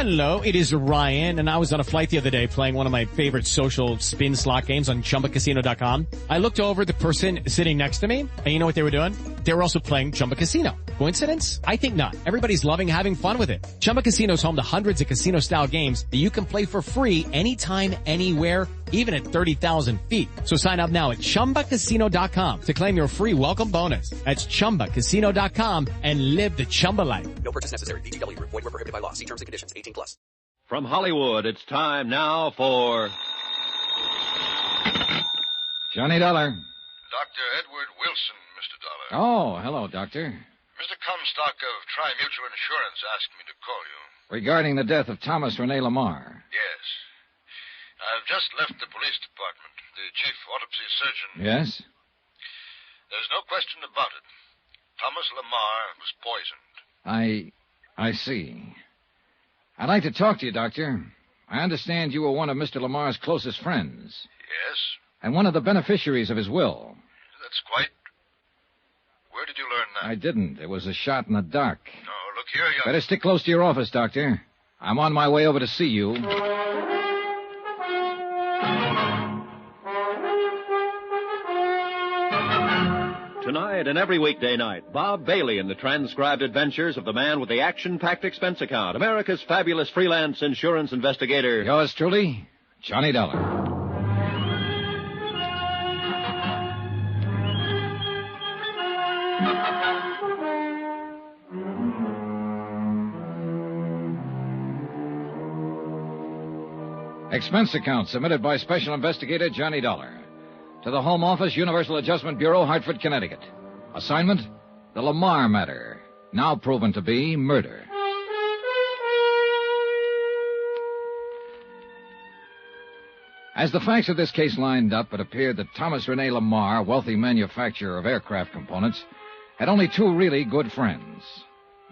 Hello, it is Ryan, and I was on a flight the other day playing one of my favorite social spin slot games on ChumbaCasino.com. I looked over at the person sitting next to me, and you know what they were doing? They were also playing Chumba Casino. Coincidence? I think not. Everybody's loving having fun with it. Chumba Casino is home to hundreds of casino-style games that you can play for free anytime, anywhere, even at 30,000 feet. So sign up now at ChumbaCasino.com to claim your free welcome bonus. That's ChumbaCasino.com and live the Chumba life. No purchase necessary. VGW. Void where prohibited by law. See terms and conditions. 18+. From Hollywood, it's time now for Johnny Dollar. Dr. Edward Wilson, Mr. Dollar. Oh, hello, Doctor. Mr. Comstock of Tri-Mutual Insurance asked me to call you. Regarding the death of Thomas Rene Lamarr. Yes. I've just left the police department. The chief autopsy surgeon... Yes? There's no question about it. Thomas Lamarr was poisoned. I see. I'd like to talk to you, Doctor. I understand you were one of Mr. Lamar's closest friends. Yes? And one of the beneficiaries of his will. That's quite... Where did you learn that? I didn't. It was a shot in the dark. No, look here, young... Better stick close to your office, Doctor. I'm on my way over to see you. Tonight and every weekday night, Bob Bailey in the transcribed adventures of the man with the action-packed expense account, America's fabulous freelance insurance investigator. Yours truly, Johnny Dollar. Expense account submitted by Special Investigator Johnny Dollar. To the Home Office, Universal Adjustment Bureau, Hartford, Connecticut. Assignment, the Lamarr matter, now proven to be murder. As the facts of this case lined up, it appeared that Thomas Rene Lamarr, wealthy manufacturer of aircraft components, had only two really good friends.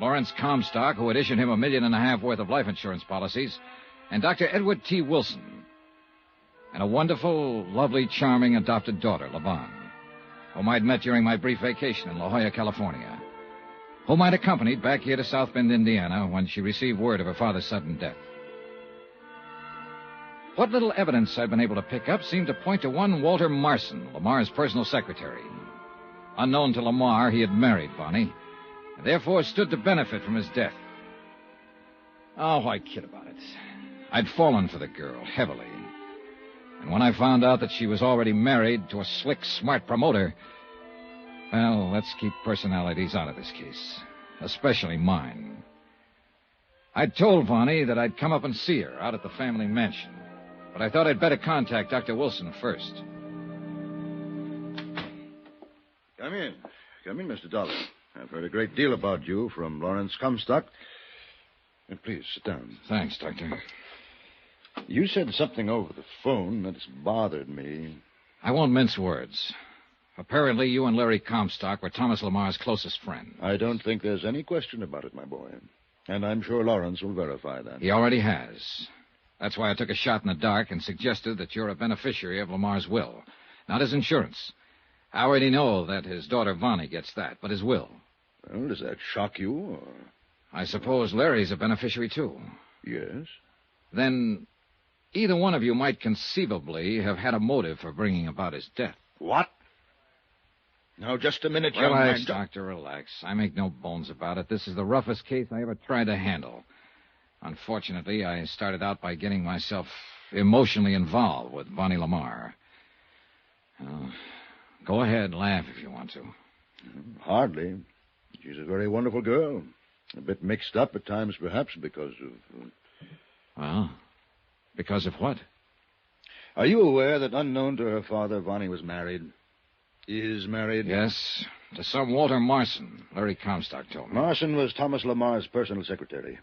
Lawrence Comstock, who had issued him $1.5 million worth of life insurance policies, and Dr. Edward T. Wilson, and a wonderful, lovely, charming adopted daughter, Levon, whom I'd met during my brief vacation in La Jolla, California, whom I'd accompanied back here to South Bend, Indiana, when she received word of her father's sudden death. What little evidence I'd been able to pick up seemed to point to one Walter Marson, Lamar's personal secretary. Unknown to Lamarr, he had married Bonnie, and therefore stood to benefit from his death. Oh, why kid about it? I'd fallen for the girl, heavily. And when I found out that she was already married to a slick, smart promoter, well, let's keep personalities out of this case, especially mine. I'd told Vonnie that I'd come up and see her out at the family mansion, but I thought I'd better contact Dr. Wilson first. Come in. Come in, Mr. Dollar. I've heard a great deal about you from Lawrence Comstock. Please, sit down. Thanks, Doctor. You said something over the phone that's bothered me. I won't mince words. Apparently, you and Larry Comstock were Thomas Lamar's closest friend. I don't think there's any question about it, my boy. And I'm sure Lawrence will verify that. He already has. That's why I took a shot in the dark and suggested that you're a beneficiary of Lamar's will, not his insurance. I already know that his daughter Vonnie gets that, but his will. Well, does that shock you, or... I suppose Larry's a beneficiary, too. Yes. Then either one of you might conceivably have had a motive for bringing about his death. What? Now, just a minute, young man. Relax, Doctor, relax. I make no bones about it. This is the roughest case I ever tried to handle. Unfortunately, I started out by getting myself emotionally involved with Bonnie Lamarr. Go ahead, laugh if you want to. Hardly. She's a very wonderful girl. A bit mixed up at times, perhaps, because of... Well, because of what? Are you aware that unknown to her father, Vonnie was married? Is married? Yes, to some Walter Marson, Larry Comstock told me. Marson was Thomas Lamar's personal secretary.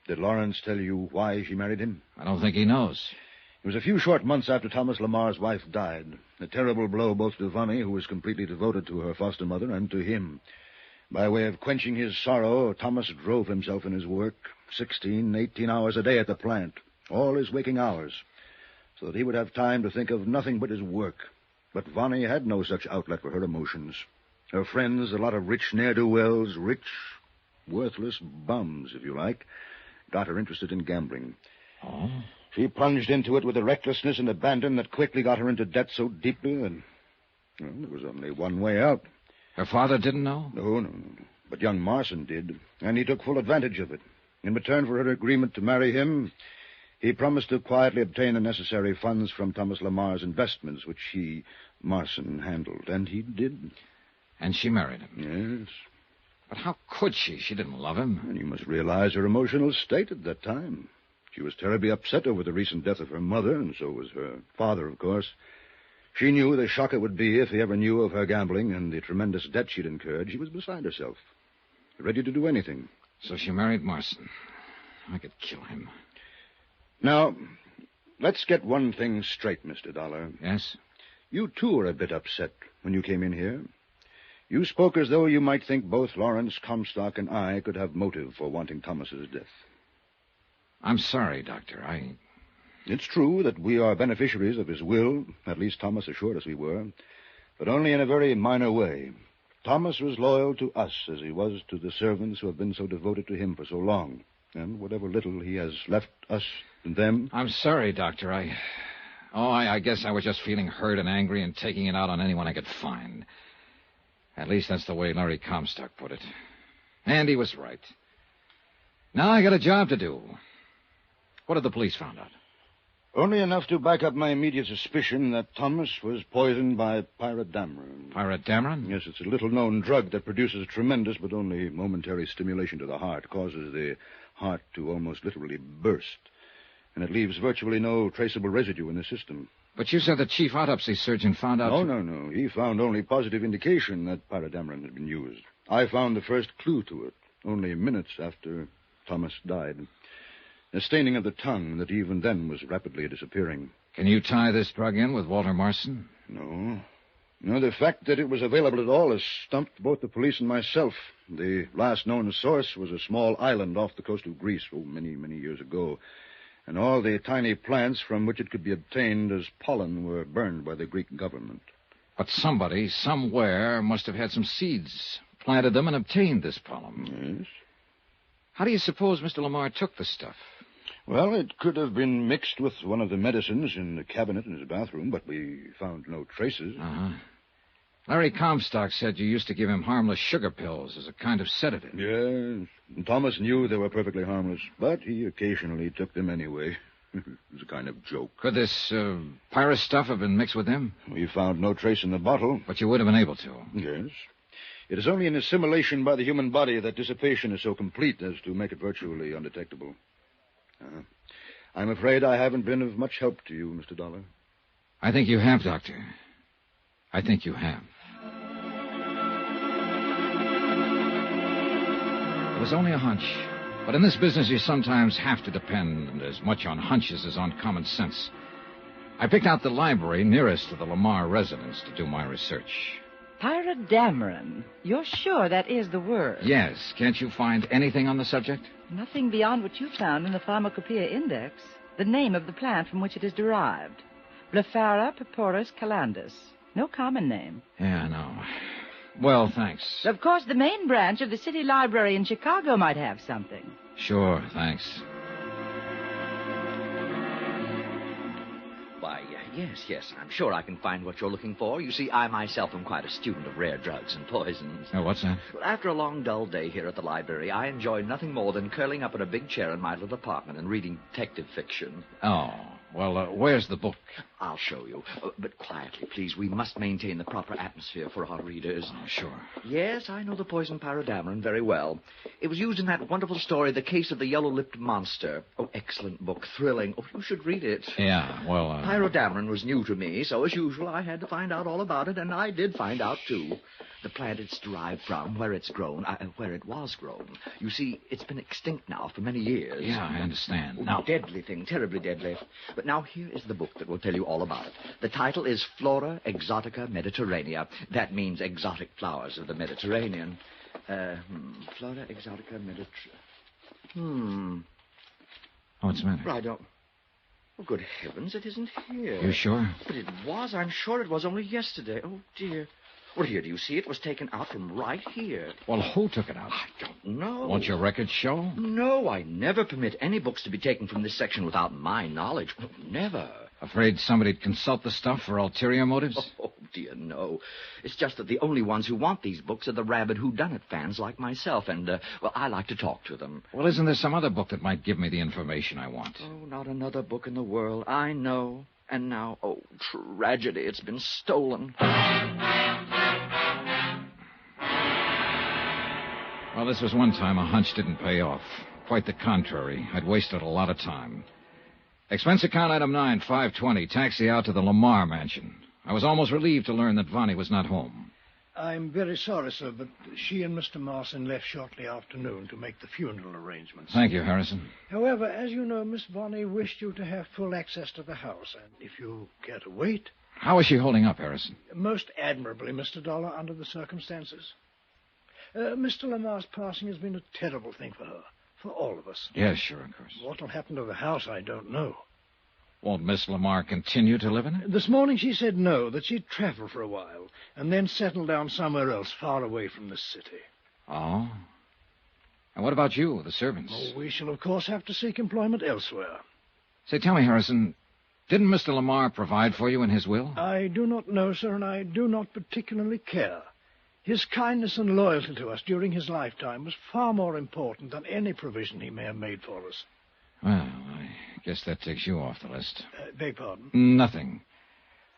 Did Lawrence tell you why she married him? I don't think he knows. It was a few short months after Thomas Lamar's wife died. A terrible blow both to Vonnie, who was completely devoted to her foster mother, and to him. By way of quenching his sorrow, Thomas drove himself in his work 16, 18 hours a day at the plant, all his waking hours, so that he would have time to think of nothing but his work. But Vonnie had no such outlet for her emotions. Her friends, a lot of rich ne'er-do-wells, rich, worthless bums, if you like, got her interested in gambling. Oh? She plunged into it with a recklessness and abandon that quickly got her into debt so deeply that there was only one way out. Her father didn't know? No. But young Marson did, and he took full advantage of it. In return for her agreement to marry him, he promised to quietly obtain the necessary funds from Thomas Lamarr's investments, which he, Marson, handled. And he did. And she married him? Yes. But how could she? She didn't love him. And you must realize her emotional state at that time. She was terribly upset over the recent death of her mother, and so was her father, of course. She knew the shock it would be if he ever knew of her gambling and the tremendous debt she'd incurred. She was beside herself, ready to do anything. So she married Marson. I could kill him. Now, let's get one thing straight, Mr. Dollar. Yes? You, too, were a bit upset when you came in here. You spoke as though you might think both Lawrence Comstock and I could have motive for wanting Thomas's death. I'm sorry, Doctor. It's true that we are beneficiaries of his will. At least Thomas assured us we were. But only in a very minor way. Thomas was loyal to us as he was to the servants who have been so devoted to him for so long. And whatever little he has left us and them... I'm sorry, Doctor. I guess I was just feeling hurt and angry and taking it out on anyone I could find. At least that's the way Larry Comstock put it. And he was right. Now I got a job to do. What have the police found out? Only enough to back up my immediate suspicion that Thomas was poisoned by pyrodamron. Pyrodamron? Yes, it's a little-known drug that produces tremendous but only momentary stimulation to the heart, causes the heart to almost literally burst, and it leaves virtually no traceable residue in the system. But you said the chief autopsy surgeon found out... No. He found only positive indication that pyrodamron had been used. I found the first clue to it only minutes after Thomas died. A staining of the tongue that even then was rapidly disappearing. Can you tie this drug in with Walter Marson? No. The fact that it was available at all has stumped both the police and myself. The last known source was a small island off the coast of Greece, many, many years ago. And all the tiny plants from which it could be obtained as pollen were burned by the Greek government. But somebody, somewhere, must have had some seeds, planted them, and obtained this pollen. Yes. How do you suppose Mr. Lamarr took the stuff? Well, it could have been mixed with one of the medicines in the cabinet in his bathroom, but we found no traces. Uh-huh. Larry Comstock said you used to give him harmless sugar pills as a kind of sedative. Yes. And Thomas knew they were perfectly harmless, but he occasionally took them anyway. It was a kind of joke. Could this pyrus stuff have been mixed with them? We found no trace in the bottle. But you would have been able to. Yes. It is only in assimilation by the human body that dissipation is so complete as to make it virtually undetectable. I'm afraid I haven't been of much help to you, Mr. Dollar. I think you have, Doctor. I think you have. It was only a hunch. But in this business, you sometimes have to depend as much on hunches as on common sense. I picked out the library nearest to the Lamarr residence to do my research. Pyrodamron. You're sure that is the word? Yes. Can't you find anything on the subject? Nothing beyond what you found in the Pharmacopoeia Index. The name of the plant from which it is derived. Blephara purpuris calandus. No common name. Yeah, I know. Well, thanks. Of course, the main branch of the City Library in Chicago might have something. Sure, thanks. Why, yes, I'm sure I can find what you're looking for. You see, I myself am quite a student of rare drugs and poisons. Oh, what's that? After a long, dull day here at the library, I enjoy nothing more than curling up in a big chair in my little apartment and reading detective fiction. Oh, well, where's the book? I'll show you. But quietly, please. We must maintain the proper atmosphere for our readers. Oh, sure. Yes, I know the poison pyrodamron very well. It was used in that wonderful story, The Case of the Yellow-Lipped Monster. Oh, excellent book. Thrilling. Oh, you should read it. Yeah, well, Pyrodamron was new to me, so as usual, I had to find out all about it, and I did find out, too. The plant it's derived from, where it's grown, where it was grown. You see, it's been extinct now for many years. Yeah, I understand. Oh, Now, deadly thing, terribly deadly. But now here is the book that will tell you all about it. The title is Flora Exotica Mediterranea. That means exotic flowers of the Mediterranean. Flora Exotica Mediterranean. what's the matter? Well, I don't... Oh, good heavens, it isn't here. You sure? But it was. I'm sure it was only yesterday. Oh, dear. Well, here, do you see? It was taken out from right here. Well, who took it out? I don't know. Won't your records show? No, I never permit any books to be taken from this section without my knowledge. Never. Afraid somebody'd consult the stuff for ulterior motives? Oh, dear, no. It's just that the only ones who want these books are the rabid whodunit fans like myself, and, well, I like to talk to them. Well, isn't there some other book that might give me the information I want? Oh, not another book in the world. I know. And now, oh, tragedy, it's been stolen. Well, this was one time a hunch didn't pay off. Quite the contrary. I'd wasted a lot of time. Expense account item 9, 520, taxi out to the Lamarr mansion. I was almost relieved to learn that Vonnie was not home. I'm very sorry, sir, but she and Mr. Marson left shortly after noon to make the funeral arrangements. Thank you, Harrison. However, as you know, Miss Vonnie wished you to have full access to the house, and if you care to wait... How is she holding up, Harrison? Most admirably, Mr. Dollar, under the circumstances. Mr. Lamar's passing has been a terrible thing for her, for all of us. Yes, sure, of course. What will happen to the house, I don't know. Won't Miss Lamarr continue to live in it? This morning she said no, that she'd travel for a while, and then settle down somewhere else, far away from this city. Oh? And what about you, the servants? Oh, we shall, of course, have to seek employment elsewhere. Say, tell me, Harrison, didn't Mr. Lamarr provide for you in his will? I do not know, sir, and I do not particularly care. His kindness and loyalty to us during his lifetime was far more important than any provision he may have made for us. Well, I guess that takes you off the list. Beg pardon? Nothing.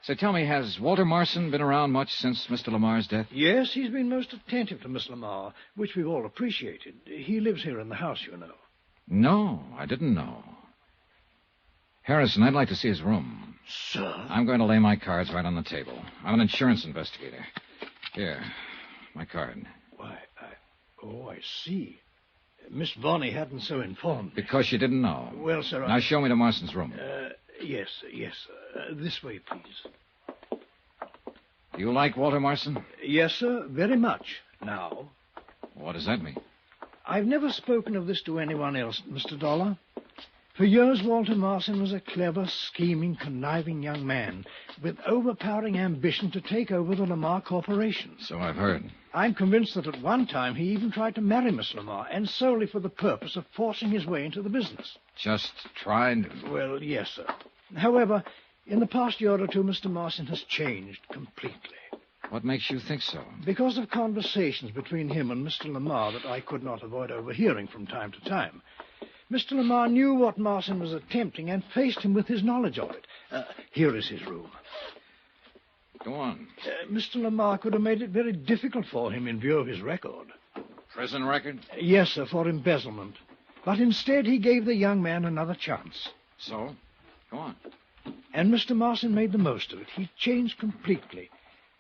Say, tell me, has Walter Marson been around much since Mr. Lamar's death? Yes, he's been most attentive to Miss Lamarr, which we've all appreciated. He lives here in the house, you know. No, I didn't know. Harrison, I'd like to see his room. Sir? I'm going to lay my cards right on the table. I'm an insurance investigator. Here, my card. Why, I see. Miss Vonnie hadn't so informed me. Because you didn't know. Well, sir, Now show me to Marston's room. Yes. This way, please. Do you like Walter Marson? Yes, sir, very much. Now, What does that mean? I've never spoken of this to anyone else, Mr. Dollar. For years, Walter Marson was a clever, scheming, conniving young man with overpowering ambition to take over the Lamarr Corporation. So I've heard. I'm convinced that at one time he even tried to marry Miss Lamarr, and solely for the purpose of forcing his way into the business. Just tried? Well, yes, sir. However, in the past year or two, Mr. Marson has changed completely. What makes you think so? Because of conversations between him and Mr. Lamarr that I could not avoid overhearing from time to time. Mr. Lamarr knew what Marson was attempting and faced him with his knowledge of it. Here is his room. Go on. Mr. Lamarr could have made it very difficult for him in view of his record. Prison record? Yes, sir, for embezzlement. But instead he gave the young man another chance. So? Go on. And Mr. Marson made the most of it. He changed completely.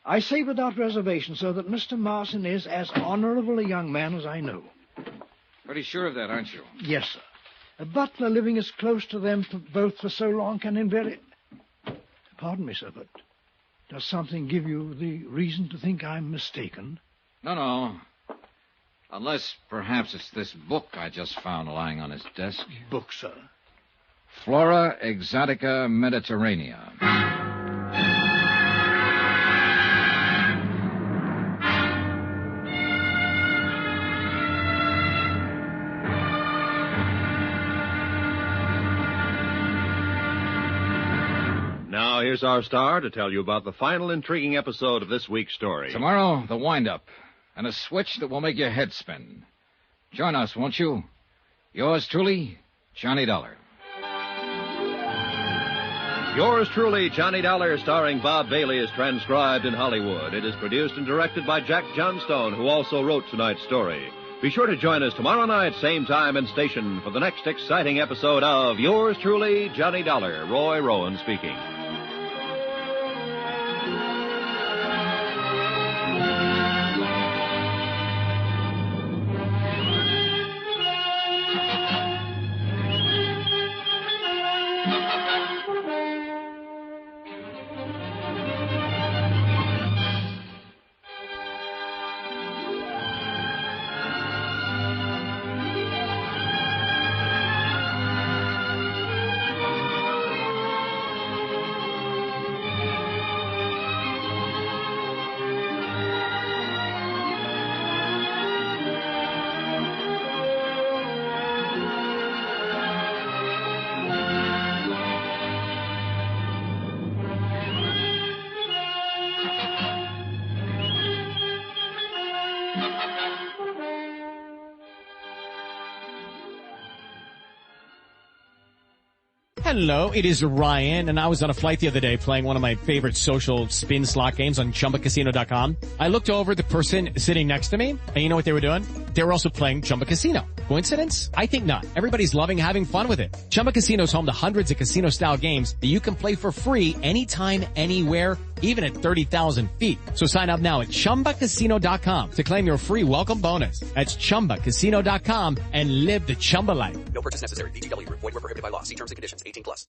I say without reservation, sir, that Mr. Marson is as honorable a young man as I know. Pretty sure of that, aren't you? Yes, sir. A butler living as close to them both for so long can invariably... Pardon me, sir, but does something give you the reason to think I'm mistaken? No. Unless, perhaps, it's this book I just found lying on his desk. Book, sir? Flora Exotica Mediterranea. Now, here's our star to tell you about the final intriguing episode of this week's story. Tomorrow, the wind-up, and a switch that will make your head spin. Join us, won't you? Yours truly, Johnny Dollar. Yours truly, Johnny Dollar, starring Bob Bailey, is transcribed in Hollywood. It is produced and directed by Jack Johnstone, who also wrote tonight's story. Be sure to join us tomorrow night, same time and station, for the next exciting episode of Yours truly, Johnny Dollar. Roy Rowan speaking. Hello, it is Ryan, and I was on a flight the other day playing one of my favorite social spin slot games on ChumbaCasino.com. I looked over at the person sitting next to me, and you know what they were doing? They were also playing Chumba Casino. Coincidence? I think not. Everybody's loving having fun with it. Chumba Casino is home to hundreds of casino-style games that you can play for free anytime, anywhere, even at 30,000 feet. So sign up now at ChumbaCasino.com to claim your free welcome bonus. That's ChumbaCasino.com and live the Chumba life. No purchase necessary. VGW. Void where prohibited by law. See terms and conditions. 18+.